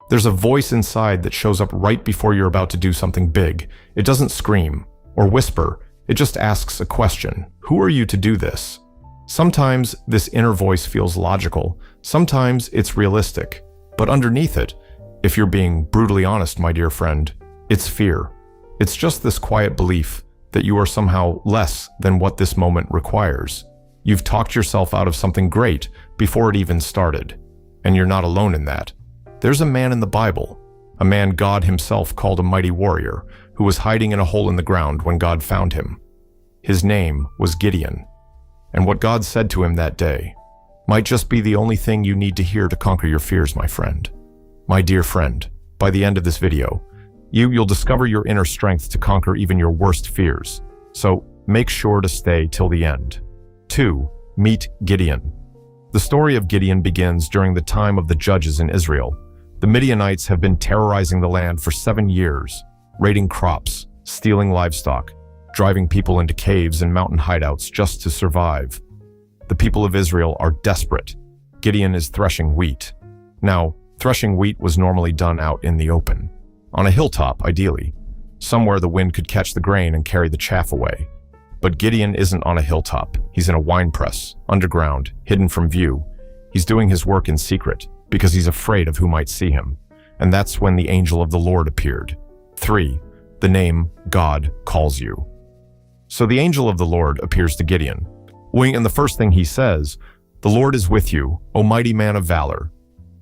There's a voice inside that shows up right before you're about to do something big. It doesn't scream or whisper. It just asks a question. Who are you to do this? Sometimes this inner voice feels logical. Sometimes it's realistic. But underneath it, if you're being brutally honest, my dear friend, it's fear. It's just this quiet belief that you are somehow less than what this moment requires. You've talked yourself out of something great before it even started. And you're not alone in that. There's a man in the Bible, a man God himself called a mighty warrior, who was hiding in a hole in the ground when God found him. His name was Gideon. And what God said to him that day might just be the only thing you need to hear to conquer your fears, my friend. My dear friend, by the end of this video, you'll discover your inner strength to conquer even your worst fears. So make sure to stay till the end. 2. Meet Gideon. The story of Gideon begins during the time of the judges in Israel. The Midianites have been terrorizing the land for 7 years, raiding crops, stealing livestock, driving people into caves and mountain hideouts just to survive. The people of Israel are desperate. Gideon is threshing wheat. Now, threshing wheat was normally done out in the open, on a hilltop ideally, somewhere the wind could catch the grain and carry the chaff away. But Gideon isn't on a hilltop. He's in a wine press, underground, hidden from view. He's doing his work in secret because he's afraid of who might see him. And that's when the angel of the Lord appeared. 3. The name God calls you. So the angel of the Lord appears to Gideon. And the first thing he says, "The Lord is with you, O mighty man of valor."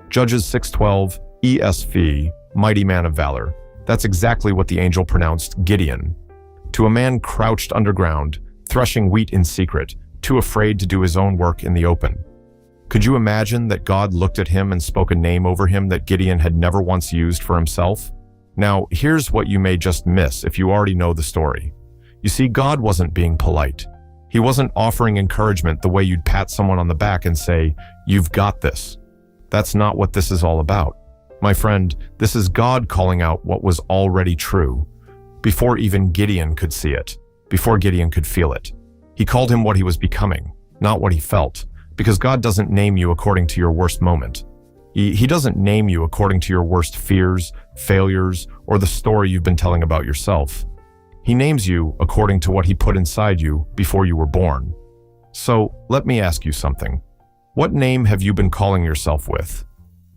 Judges 6:12, ESV, mighty man of valor. That's exactly what the angel pronounced Gideon. To a man crouched underground, threshing wheat in secret, too afraid to do his own work in the open. Could you imagine that God looked at him and spoke a name over him that Gideon had never once used for himself? Now, here's what you may just miss if you already know the story. You see, God wasn't being polite. He wasn't offering encouragement the way you'd pat someone on the back and say, "You've got this." That's not what this is all about. My friend, this is God calling out what was already true, before even Gideon could see it, before Gideon could feel it. He called him what he was becoming, not what he felt, because God doesn't name you according to your worst moment. He doesn't name you according to your worst fears, failures, or the story you've been telling about yourself. He names you according to what he put inside you before you were born. So let me ask you something. What name have you been calling yourself with?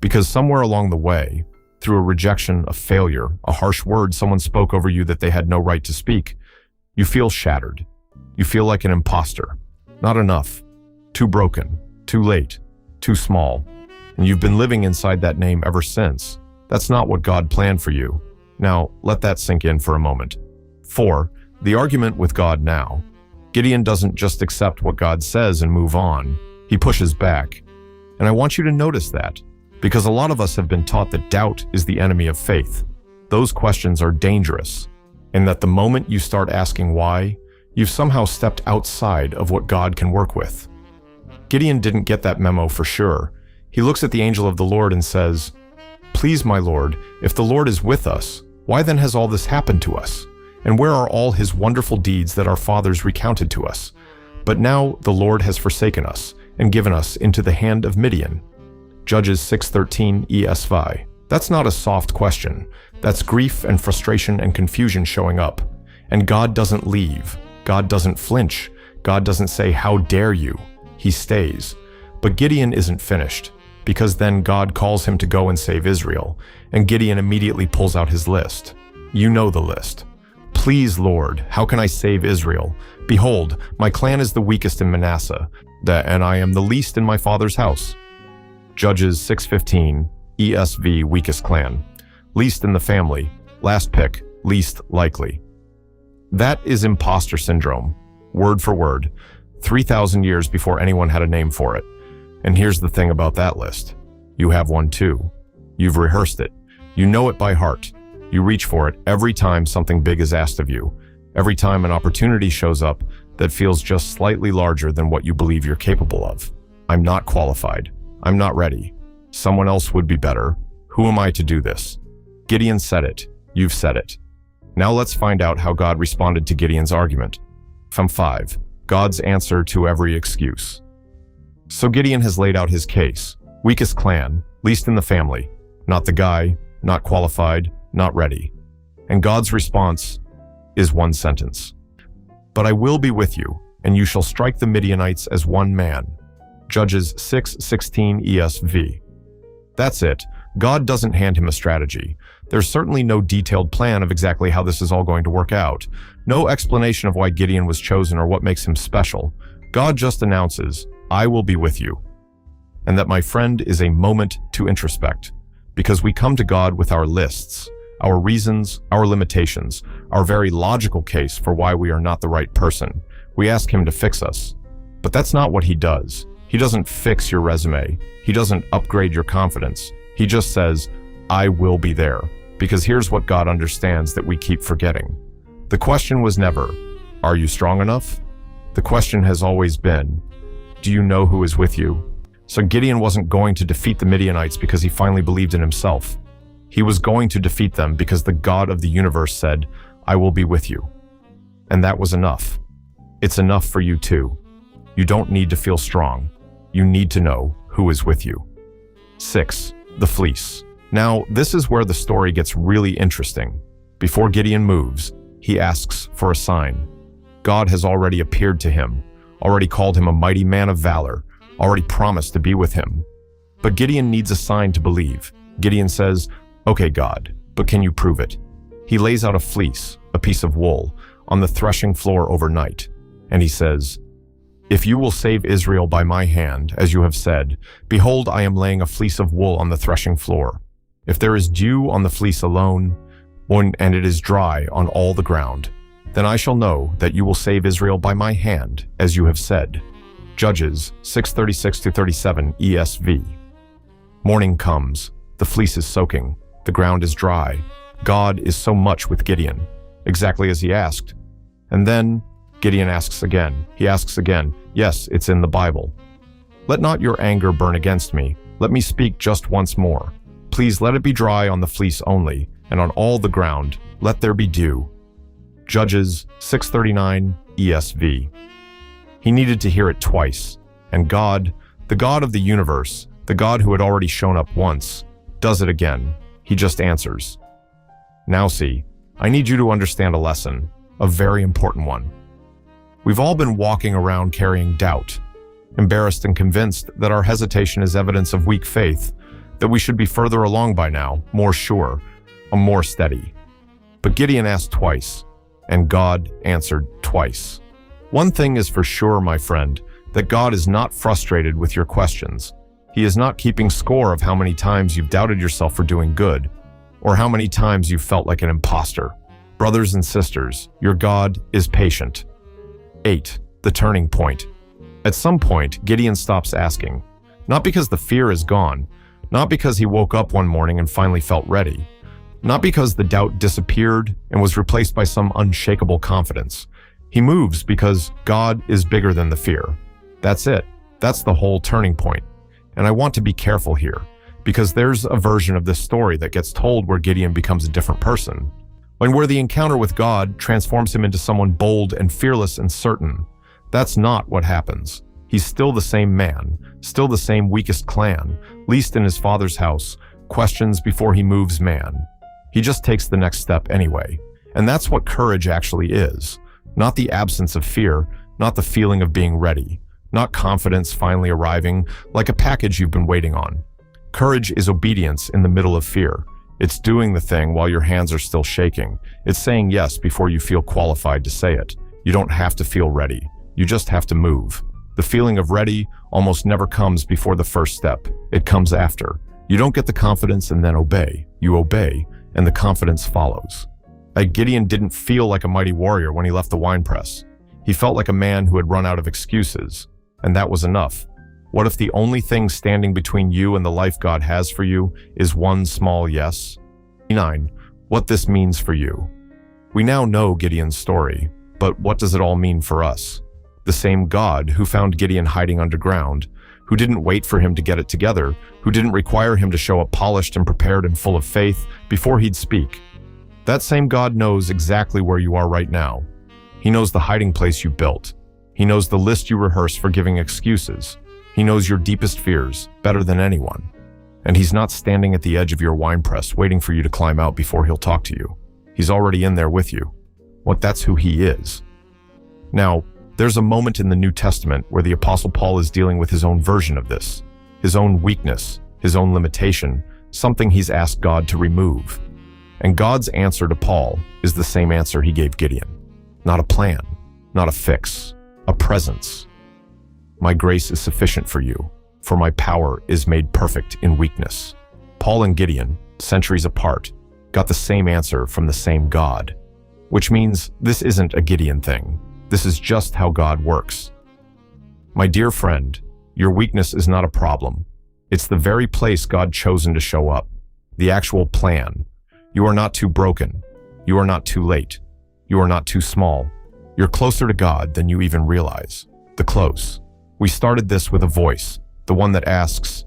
Because somewhere along the way, through a rejection, a failure, a harsh word someone spoke over you that they had no right to speak, you feel shattered. You feel like an imposter. Not enough. Too broken. Too late. Too small. And you've been living inside that name ever since. That's not what God planned for you. Now, let that sink in for a moment. 4. The argument with God now. Gideon doesn't just accept what God says and move on. He pushes back. And I want you to notice that, because a lot of us have been taught that doubt is the enemy of faith. Those questions are dangerous, and that the moment you start asking why, you've somehow stepped outside of what God can work with. Gideon didn't get that memo for sure. He looks at the angel of the Lord and says, "Please, my Lord, if the Lord is with us, why then has all this happened to us? And where are all his wonderful deeds that our fathers recounted to us? But now the Lord has forsaken us and given us into the hand of Midian." Judges 6:13 ESV. That's not a soft question. That's grief and frustration and confusion showing up. And God doesn't leave. God doesn't flinch. God doesn't say, "How dare you?" He stays. But Gideon isn't finished, because then God calls him to go and save Israel, and Gideon immediately pulls out his list. You know the list. "Please, Lord, how can I save Israel? Behold, my clan is the weakest in Manasseh, and I am the least in my father's house." Judges 6:15, ESV, weakest clan. Least in the family, last pick, least likely. That is imposter syndrome, word for word, 3,000 years before anyone had a name for it. And here's the thing about that list. You have one too. You've rehearsed it. You know it by heart. You reach for it every time something big is asked of you. Every time an opportunity shows up that feels just slightly larger than what you believe you're capable of. I'm not qualified. I'm not ready. Someone else would be better. Who am I to do this? Gideon said it. You've said it. Now let's find out how God responded to Gideon's argument. From 5. God's answer to every excuse. So Gideon has laid out his case. Weakest clan, least in the family. not the guy, not qualified, not ready. And God's response is one sentence. But I will be with you, and you shall strike the Midianites as one man. Judges 6:16 ESV. That's it. God doesn't hand him a strategy. There's certainly no detailed plan of exactly how this is all going to work out. No explanation of why Gideon was chosen or what makes him special. God just announces, I will be with you. And that, my friend, is a moment to introspect. Because we come to God with our lists, our reasons, our limitations, our very logical case for why we are not the right person. We ask him to fix us. But that's not what he does. He doesn't fix your resume. He doesn't upgrade your confidence. He just says, I will be there. Because here's what God understands that we keep forgetting. The question was never, are you strong enough? The question has always been, do you know who is with you? So Gideon wasn't going to defeat the Midianites because he finally believed in himself. He was going to defeat them because the God of the universe said, I will be with you. And that was enough. It's enough for you too. You don't need to feel strong. You need to know who is with you. 6. The fleece. Now, this is where the story gets really interesting. Before Gideon moves, he asks for a sign. God has already appeared to him, already called him a mighty man of valor, already promised to be with him. But Gideon needs a sign to believe. Gideon says, okay, God, but can you prove it? He lays out a fleece, a piece of wool, on the threshing floor overnight. And he says, if you will save Israel by my hand, as you have said, behold, I am laying a fleece of wool on the threshing floor. If there is dew on the fleece alone, and it is dry on all the ground, then I shall know that you will save Israel by my hand, as you have said. Judges 6:36-37 ESV. Morning comes. The fleece is soaking. The ground is dry. God is so much with Gideon, exactly as he asked. And then Gideon asks again. He asks again. Yes, it's in the Bible. Let not your anger burn against me. Let me speak just once more. Please let it be dry on the fleece only, and on all the ground, let there be dew. Judges 6:39 ESV. He needed to hear it twice, and God, the God of the universe, the God who had already shown up once, does it again. He just answers. Now see, I need you to understand a lesson, a very important one. We've all been walking around carrying doubt, embarrassed and convinced that our hesitation is evidence of weak faith, that we should be further along by now, more sure, and more steady. But Gideon asked twice, and God answered twice. One thing is for sure, my friend, that God is not frustrated with your questions. He is not keeping score of how many times you've doubted yourself for doing good, or how many times you've felt like an imposter. Brothers and sisters, your God is patient. 8. The turning point. At some point, Gideon stops asking, not because the fear is gone, not because he woke up one morning and finally felt ready, not because the doubt disappeared and was replaced by some unshakable confidence. He moves because God is bigger than the fear. That's it. That's the whole turning point. And I want to be careful here, because there's a version of this story that gets told where Gideon becomes a different person, and where the encounter with God transforms him into someone bold and fearless and certain. That's not what happens. He's still the same man, still the same weakest clan, least in his father's house, questions before he moves man. He just takes the next step anyway. And that's what courage actually is. Not the absence of fear, not the feeling of being ready, not confidence finally arriving like a package you've been waiting on. Courage is obedience in the middle of fear. It's doing the thing while your hands are still shaking. It's saying yes before you feel qualified to say it. You don't have to feel ready. You just have to move. The feeling of ready almost never comes before the first step. It comes after. You don't get the confidence and then obey. You obey, and the confidence follows. Gideon didn't feel like a mighty warrior when he left the winepress. He felt like a man who had run out of excuses, and that was enough. What if the only thing standing between you and the life God has for you is one small yes? 9. What this means for you. We now know Gideon's story, but what does it all mean for us? The same God who found Gideon hiding underground, who didn't wait for him to get it together, who didn't require him to show up polished and prepared and full of faith before he'd speak. That same God knows exactly where you are right now. He knows the hiding place you built. He knows the list you rehearse for giving excuses. He knows your deepest fears better than anyone. And he's not standing at the edge of your wine press waiting for you to climb out before he'll talk to you. He's already in there with you. That's who he is. Now, there's a moment in the New Testament where the Apostle Paul is dealing with his own version of this, his own weakness, his own limitation, something he's asked God to remove. And God's answer to Paul is the same answer he gave Gideon. Not a plan, not a fix, a presence. My grace is sufficient for you, for my power is made perfect in weakness. Paul and Gideon, centuries apart, got the same answer from the same God, which means this isn't a Gideon thing. This is just how God works. My dear friend, your weakness is not a problem. It's the very place God chosen to show up, the actual plan. You are not too broken. You are not too late. You are not too small. You're closer to God than you even realize. The close. We started this with a voice, the one that asks,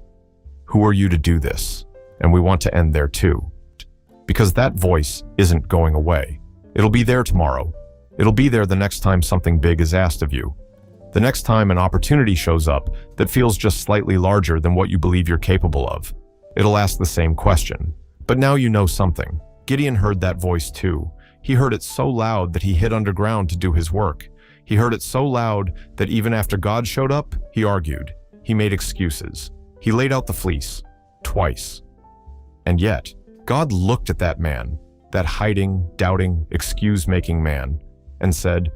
"Who are you to do this?" And we want to end there too. Because that voice isn't going away. It'll be there tomorrow. It'll be there the next time something big is asked of you. The next time an opportunity shows up that feels just slightly larger than what you believe you're capable of. It'll ask the same question. But now you know something. Gideon heard that voice too. He heard it so loud that he hid underground to do his work. He heard it so loud that even after God showed up, he argued. He made excuses. He laid out the fleece. Twice. And yet, God looked at that man, that hiding, doubting, excuse-making man, and said,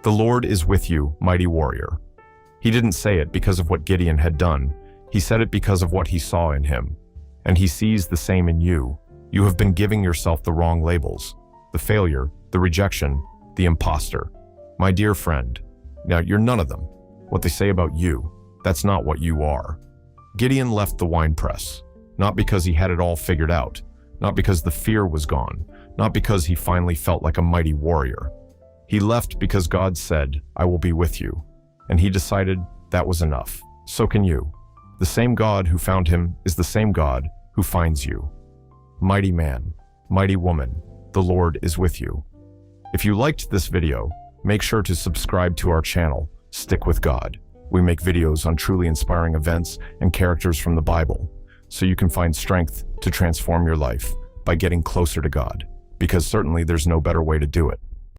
"The Lord is with you, mighty warrior." He didn't say it because of what Gideon had done. He said it because of what he saw in him. And he sees the same in you. You have been giving yourself the wrong labels. The failure, the rejection, the imposter. My dear friend, now you're none of them. What they say about you, that's not what you are. Gideon left the wine press, not because he had it all figured out, not because the fear was gone, not because he finally felt like a mighty warrior. He left because God said, "I will be with you." And he decided that was enough. So can you. The same God who found him is the same God who finds you. Mighty man, mighty woman, the Lord is with you. If you liked this video, make sure to subscribe to our channel, Stick with God. We make videos on truly inspiring events and characters from the Bible, so you can find strength to transform your life by getting closer to God, because certainly there's no better way to do it.